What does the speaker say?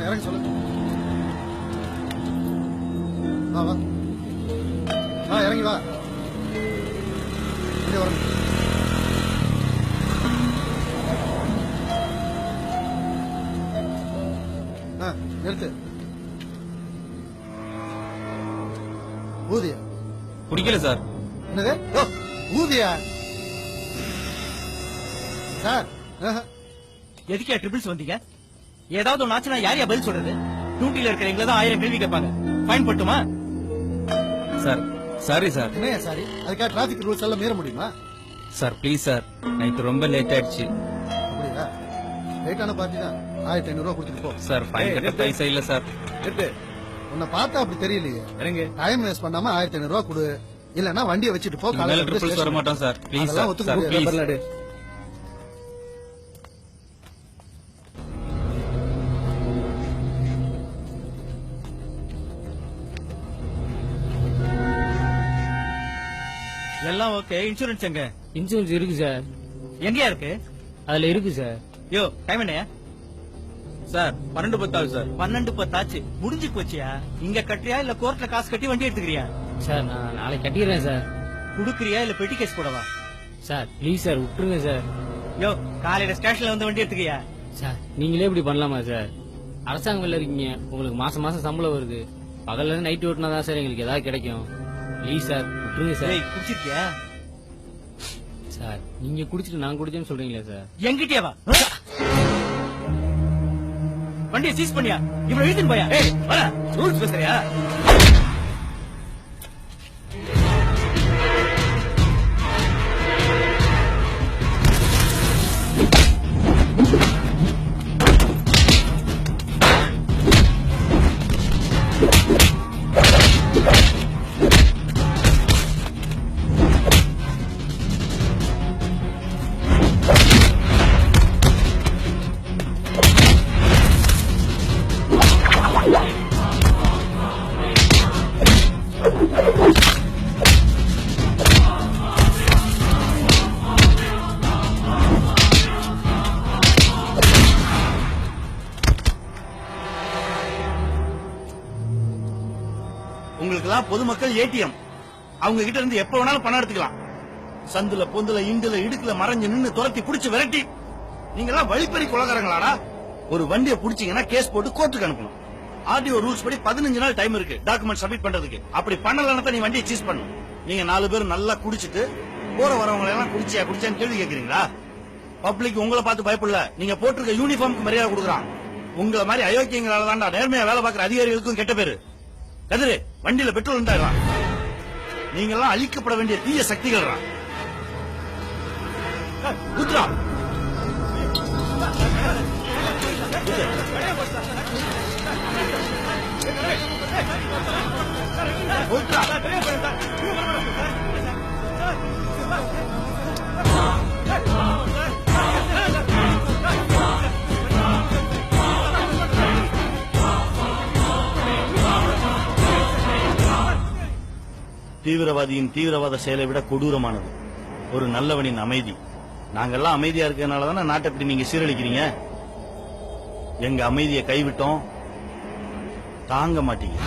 இறங்க சொல்லு. வா வா வா, இறங்கி வா. வரணும். நிறுத்து. ஊதியா குடிக்கல சார். என்னது ஊதியா சார்? எதுக்கே ட்ரிபிள்ஸ் வந்தீங்க? ஏதாவது ஒன்று ஆச்சுன்னா யாரையா பதில் சொல்றது? டியூட்டில இருக்கிறவங்கள தான் 1000 கேள்வி கேட்பாங்க. ஃபைன் போட்டுமா சார்? Sorry sir. என்னையா சாரி? அதுக்காக டிராபிக் ரூல்ஸ் எல்லாம் மீற முடியுமா சார்? ப்ளீஸ் சார், நைட்டு ரொம்ப லேட் ஆயிடுச்சு. அப்படியா? லேட்டான பார்ட்டி தான். 1500 ரூபா கொடுத்துட்டு போ சார். ஃபைன் கட்ட பைசா இல்ல சார். உன்னை பார்த்தா அப்படி தெரியலையே. டைம் வேஸ்ட் பண்ணாம 1500 ரூபா கொடு, இல்லன்னா வண்டியை வச்சுட்டு போ. காலையில ட்ரிபிள்ஸ் வர மாட்டோம் சார். Please sir. ஒத்துக்க. எல்லாம் ஓகே. இன்சூரன்ஸ் எங்க? இன்சூரன்ஸ் இருக்கு சார். எங்கயா இருக்கு? அதுல இருக்கு சார். யோ, டைம் என்னையா? Sir 12:10 sir. 12:10 ஆச்சு. முடிஞ்சு போச்சியா? இங்க கட்டுறியா இல்ல கோர்ட்ல காசு கட்டி வண்டி எடுத்துக்கிறியா? சார் நான் நாளைக்கு கட்டிடுறேன் சார். குடுக்குறியா இல்ல பெட்டி கேஸ் போடவா? சார் ப்ளீஸ் சார், விட்டுருங்க சார். யோ, காலையில ஸ்டேஷன்ல வந்து வண்டி எடுத்துக்கியா? சார் நீங்களே இப்படி பண்ணலாமா சார்? அரசாங்க வேலை இருக்கீங்க, உங்களுக்கு மாசம் மாசம் சம்பளம் வருது. பகல்ல இருந்து நைட் ஓட்டினா தான் சார் எங்களுக்கு ஏதாவது கிடைக்கும். ப்ளீஸ் சார் விட்டுருங்க சார். குடிச்சிருக்கியா? சார் நீங்க குடிச்சிட்டு நான் குடிச்சேன்னு சொல்றீங்களா சார்? என்கிட்டயே வா. வண்டியை சீஸ் பண்ணியா? இவ்வளவு இழுத்துன்னு போயா? ரூல்ஸ் பேசுறியா? உங்களுக்கெல்லாம் பொதுமக்கள் ஏடிஎம். அவங்க கிட்ட இருந்து எப்ப வேணாலும் பணம் எடுத்துக்கலாம். சந்துல பொந்துல இண்டுல இடுக்குல மறைஞ்சு நின்னு துரத்தி புடிச்சு விரட்டி. நீங்க எல்லாம் வழிப்பறி கொலகாரங்களாடா? ஒரு வண்டியை புடிச்சீங்கன்னா கேஸ் போட்டு கோர்ட்டுக்கு அனுப்பணும். ஆர்டிஓ ரூல்ஸ் படி 15 நாள் டைம் இருக்கு டாக்குமெண்ட் சப்மிட் பண்றதுக்கு. அப்படி பண்ணலன்னா நீ வண்டியை சீஸ் பண்ணணும். நீங்க 4 பேர் நல்லா குடிச்சிட்டு போற வரவங்க எல்லாம் குடிச்சான்னு கேள்வி கேக்குறீங்களா? பப்ளிக் உங்களை பார்த்து பயப்படல, நீங்க போட்டிருக்க யூனிஃபார்முக்கு மரியாதை கொடுக்குறான். உங்களை மாதிரி அயோக்கியங்களால தான்டா நேர்மையா வேலை பார்க்கிற அதிகாரிகளுக்கும் கெட்ட பேரு. கதிரு, வண்டியில பெட்ரோல் இருந்தாயிரம். நீங்க எல்லாம் அழிக்கப்பட வேண்டிய தீய சக்திகள். ஊத்ரா தீவிரவாதியின் தீவிரவாத செயலை விட கொடூரமானது ஒரு நல்லவனின் அமைதி. நாங்கெல்லாம் அமைதியா இருக்கிறதுனாலதானே நாட்டை இப்படி நீங்க சீரழிக்கிறீங்க. எங்க அமைதியை கைவிட்டோம், தாங்க மாட்டீங்க.